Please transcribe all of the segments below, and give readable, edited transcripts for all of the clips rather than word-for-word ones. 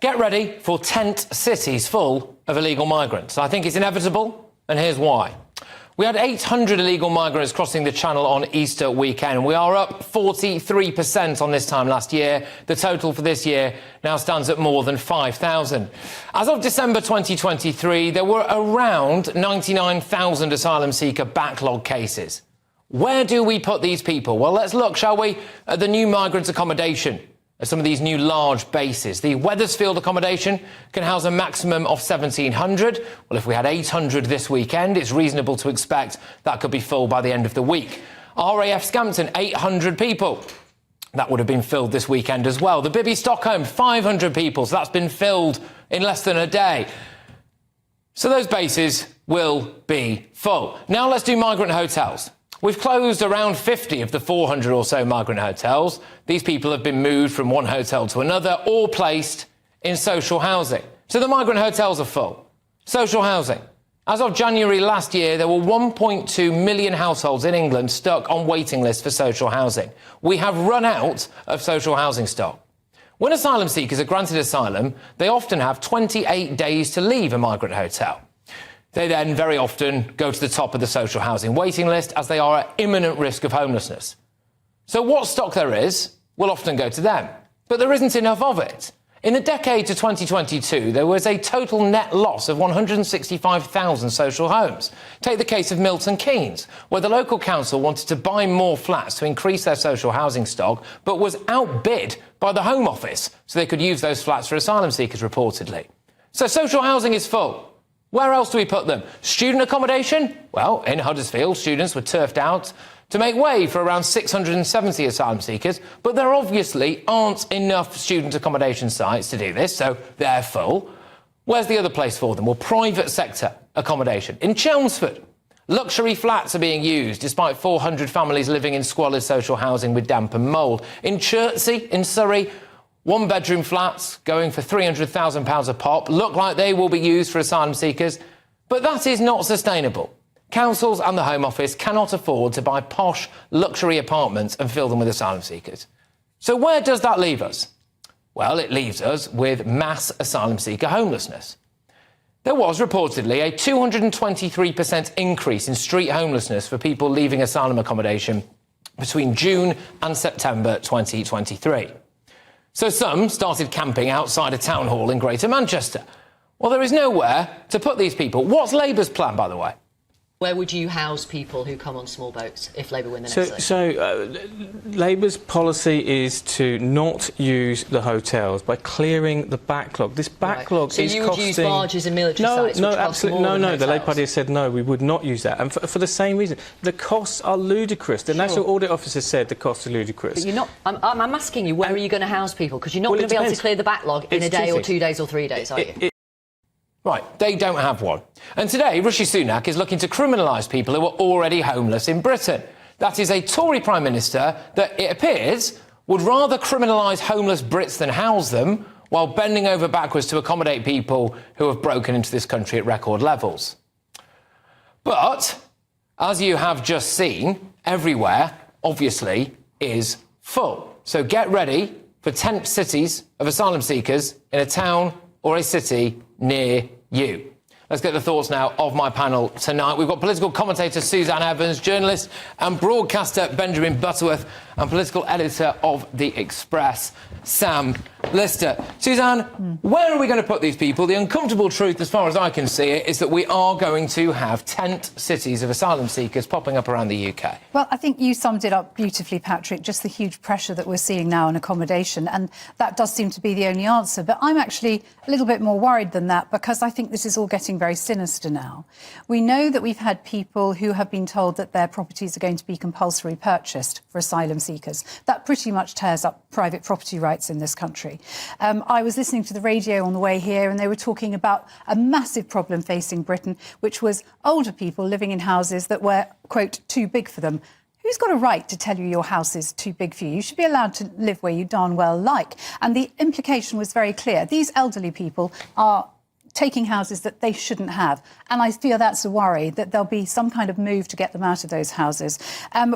Get ready for tent cities full of illegal migrants. I think it's inevitable, and here's why. We had 800 illegal migrants crossing the Channel on Easter weekend. We are up 43% on this time last year. The total for this year now stands at more than 5,000. As of December 2023, there were around 99,000 asylum seeker backlog cases. Where do we put these people? Well, let's look, shall we, at the new migrant accommodation. Some of these new large bases. The Wethersfield accommodation can house a maximum of 1,700. Well, if we had 800 this weekend, it's reasonable to expect that could be full by the end of the week. RAF Scampton, 800 people. That would have been filled this weekend as well. The Bibby Stockholm, 500 people. So that's been filled in less than a day. So those bases will be full. Now let's do migrant hotels. We've closed around 50 of the 400 or so migrant hotels. These people have been moved from one hotel to another or placed in social housing. So the migrant hotels are full. Social housing. As of January last year, there were 1.2 million households in England stuck on waiting lists for social housing. We have run out of social housing stock. When asylum seekers are granted asylum, they often have 28 days to leave a migrant hotel. They then very often go to the top of the social housing waiting list as they are at imminent risk of homelessness. So what stock there is will often go to them. But there isn't enough of it. In the decade to 2022, there was a total net loss of 165,000 social homes. Take the case of Milton Keynes, where the local council wanted to buy more flats to increase their social housing stock, but was outbid by the Home Office, so they could use those flats for asylum seekers, reportedly. So social housing is full. Where else do we put them? Student accommodation? Well, in Huddersfield, students were turfed out to make way for around 670 asylum seekers, but there obviously aren't enough student accommodation sites to do this, so they're full. Where's the other place for them? Well, private sector accommodation. In Chelmsford, luxury flats are being used despite 400 families living in squalid social housing with damp and mould. In Chertsey, in Surrey, one-bedroom flats going for £300,000 a pop look like they will be used for asylum seekers, but that is not sustainable. Councils and the Home Office cannot afford to buy posh luxury apartments and fill them with asylum seekers. So where does that leave us? Well, it leaves us with mass asylum seeker homelessness. There was reportedly a 223% increase in street homelessness for people leaving asylum accommodation between June and September 2023. So some started camping outside a town hall in Greater Manchester. Well, there is nowhere to put these people. What's Labour's plan, by the way? Where would you house people who come on small boats if Labour win the next election? Labour's policy is to not use the hotels by clearing the backlog. This backlog is costing... So you would use barges and military sites, which cost more than hotels? The Labour Party has said no, we would not use that. And for the same reason, the costs are ludicrous. The National Audit Office has said the costs are ludicrous. But you're not... I'm asking you, where are you going to house people? Because you're not going to be able to clear the backlog in a day or 2 days or 3 days, are you? Right, they don't have one. And today, Rishi Sunak is looking to criminalise people who are already homeless in Britain. That is a Tory Prime Minister that, it appears, would rather criminalise homeless Brits than house them, while bending over backwards to accommodate people who have broken into this country at record levels. But, as you have just seen, everywhere, obviously, is full. So get ready for tent cities of asylum seekers in a town or a city near you. Let's get the thoughts now of my panel tonight. We've got political commentator Suzanne Evans, journalist and broadcaster Benjamin Butterworth, and political editor of The Express, Sam Lister. Suzanne, where are we going to put these people? The uncomfortable truth, as far as I can see it, is that we are going to have tent cities of asylum seekers popping up around the UK. Well, I think you summed it up beautifully, Patrick, just the huge pressure that we're seeing now on accommodation, and that does seem to be the only answer. But I'm actually a little bit more worried than that, because I think this is all getting very sinister now. We know that we've had people who have been told that their properties are going to be compulsory purchased for asylum seekers. That pretty much tears up private property rights in this country. I was listening to the radio on the way here, and they were talking about a massive problem facing Britain, which was older people living in houses that were, quote, too big for them. Who's got a right to tell you your house is too big for you? You should be allowed to live where you darn well like. And the implication was very clear. These elderly people are taking houses that they shouldn't have. And I feel that's a worry, that there'll be some kind of move to get them out of those houses.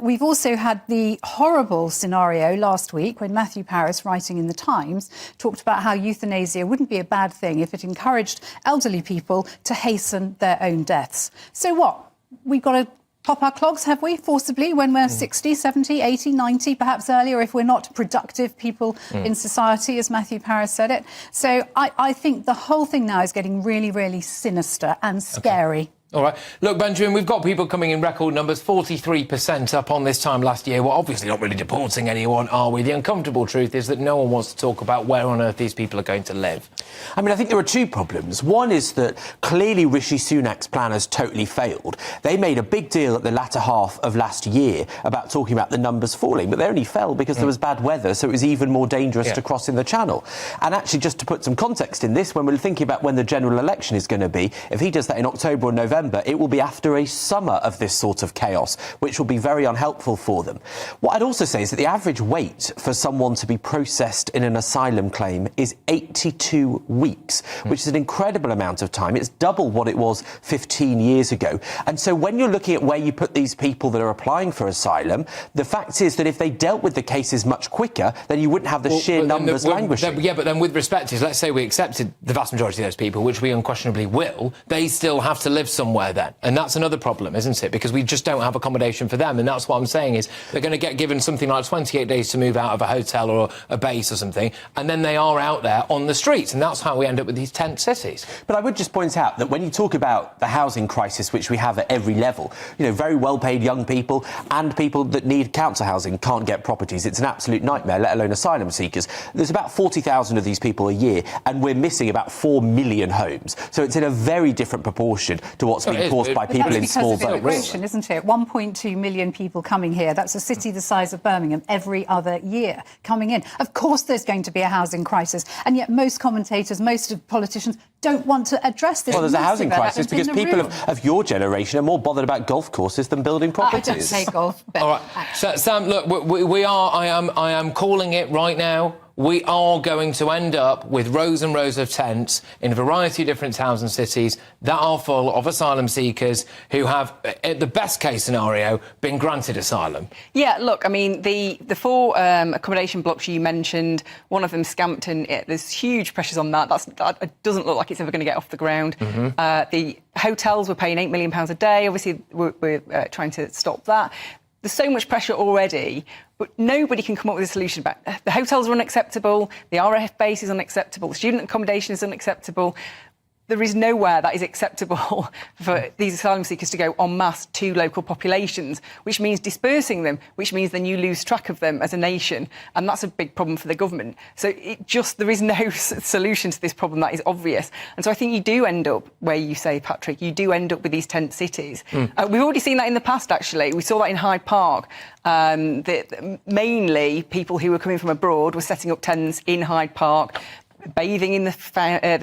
We've also had the horrible scenario last week when Matthew Parris, writing in The Times, talked about how euthanasia wouldn't be a bad thing if it encouraged elderly people to hasten their own deaths. So what? We've got to pop our clogs, have we, forcibly, when we're 60, 70, 80, 90, perhaps earlier, if we're not productive people in society, as Matthew Parris said it. So I think the whole thing now is getting really, really sinister and scary. Okay. All right. Look, Benjamin, we've got people coming in record numbers, 43% up on this time last year. We're obviously not really deporting anyone, are we? The uncomfortable truth is that no one wants to talk about where on earth these people are going to live. I mean, I think there are two problems. One is that clearly Rishi Sunak's plan has totally failed. They made a big deal at the latter half of last year about talking about the numbers falling, but they only fell because there was bad weather, so it was even more dangerous to cross in the Channel. And actually, just to put some context in this, when we're thinking about when the general election is going to be, if he does that in October or November, it will be after a summer of this sort of chaos, which will be very unhelpful for them. What I'd also say is that the average wait for someone to be processed in an asylum claim is 82 weeks, which is an incredible amount of time. It's double what it was 15 years ago. And so when you're looking at where you put these people that are applying for asylum, the fact is that if they dealt with the cases much quicker, then you wouldn't have the sheer numbers languishing. Yeah, but then with respect to, let's say we accepted the vast majority of those people, which we unquestionably will, they still have to live somewhere then. And that's another problem, isn't it? Because we just don't have accommodation for them. And that's what I'm saying is they're going to get given something like 28 days to move out of a hotel or a base or something, and then they are out there on the streets. And that's how we end up with these tent cities. But I would just point out that when you talk about the housing crisis, which we have at every level, you know, very well-paid young people and people that need council housing can't get properties. It's an absolute nightmare, let alone asylum seekers. There's about 40,000 of these people a year, and we're missing about 4 million homes. So it's in a very different proportion to what's being caused by people in small boats. Immigration, isn't it? 1.2 million people coming here. That's a city the size of Birmingham every other year coming in. Of course there's going to be a housing crisis, and yet most commentators, most of politicians don't want to address this. Well, there's a housing crisis because people of your generation are more bothered about golf courses than building properties. I don't say golf. But all right. So, Sam, look, we are, I am calling it right now. We are going to end up with rows and rows of tents in a variety of different towns and cities that are full of asylum seekers who have, at the best case scenario, been granted asylum. Yeah, look, I mean, the 4 accommodation blocks you mentioned, one of them Scampton, there's huge pressures on that. That doesn't look like it's ever going to get off the ground. The hotels were paying £8 million a day. Obviously, we're trying to stop that. There's so much pressure already, but nobody can come up with a solution. The hotels are unacceptable, the RAF base is unacceptable, the student accommodation is unacceptable. There is nowhere that is acceptable for these asylum seekers to go en masse to local populations, which means dispersing them, which means then you lose track of them as a nation. And that's a big problem for the government. So there is no solution to this problem that is obvious. And so I think you do end up where you say, Patrick, you do end up with these tent cities. We've already seen that in the past, actually. We saw that in Hyde Park. Mainly people who were coming from abroad were setting up tents in Hyde Park, bathing in the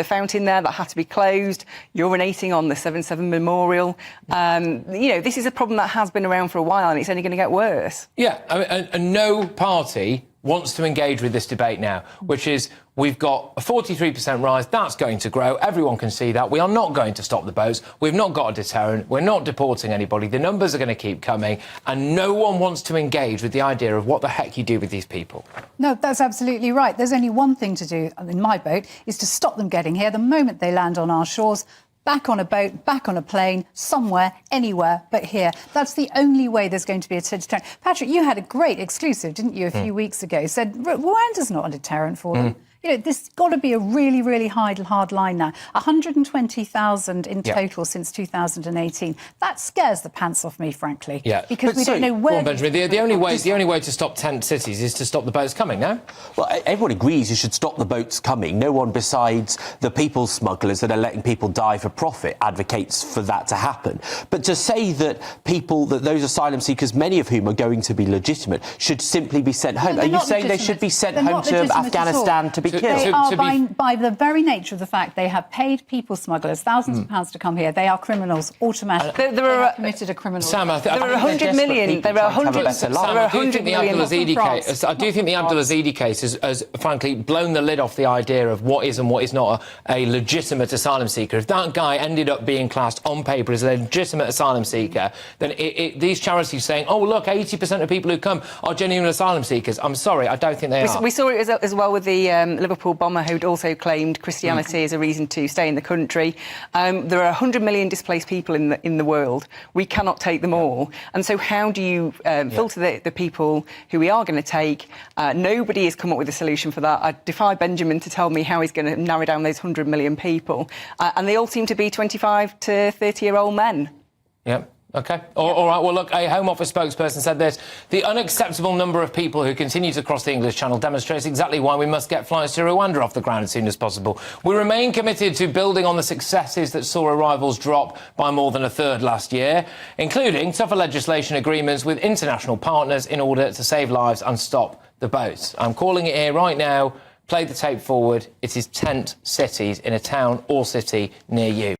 fountain there that had to be closed, urinating on the 7/7 memorial. This is a problem that has been around for a while, and it's only going to get worse. Yeah, I mean, and no party wants to engage with this debate now, which is we've got a 43% rise. That's going to grow. Everyone can see that. We are not going to stop the boats. We've not got a deterrent. We're not deporting anybody. The numbers are going to keep coming, and no one wants to engage with the idea of what the heck you do with these people. No, that's absolutely right. There's only one thing to do, in my boat, is to stop them getting here the moment they land on our shores. Back on a boat, back on a plane, somewhere, anywhere but here. That's the only way there's going to be a deterrent. Patrick, you had a great exclusive, didn't you, a few weeks ago? Said Rwanda's not a deterrent for them. You know, this has got to be a really, really hard line now. 120,000 in total since 2018. That scares the pants off me, frankly. Yeah, because we don't know where. Go on, Benjamin. The only way to stop tent cities is to stop the boats coming. No. Well, everyone agrees you should stop the boats coming. No one besides the people smugglers that are letting people die for profit advocates for that to happen. But to say that those asylum seekers, many of whom are going to be legitimate, should simply be sent home. Are you saying they should be sent home to Afghanistan to be be killed. They are, by the very nature of the fact they have paid people smugglers thousands of pounds to come here. They are criminals automatically. There are committed a criminal. Sam, there are 100 million. There are 100. I do think the Abdulaziz case has frankly blown the lid off the idea of what is and what is not a legitimate asylum seeker. If that guy ended up being classed on paper as a legitimate asylum seeker, then these charities saying, oh, look, 80% of people who come are genuine asylum seekers. I'm sorry, I don't think they are. We saw it as well with the Liverpool bomber who'd also claimed Christianity as a reason to stay in the country. There are 100 million displaced people in the world. We cannot take them all. And so how do you filter the people who we are going to take? Nobody has come up with a solution for that. I defy Benjamin to tell me how he's going to narrow down those 100 million people. And they all seem to be 25 to 30-year-old men. Yeah. OK. All right. Well, look, a Home Office spokesperson said this. The unacceptable number of people who continue to cross the English Channel demonstrates exactly why we must get flights to Rwanda off the ground as soon as possible. We remain committed to building on the successes that saw arrivals drop by more than a third last year, including tougher legislation agreements with international partners in order to save lives and stop the boats. I'm calling it here right now. Play the tape forward. It is tent cities in a town or city near you.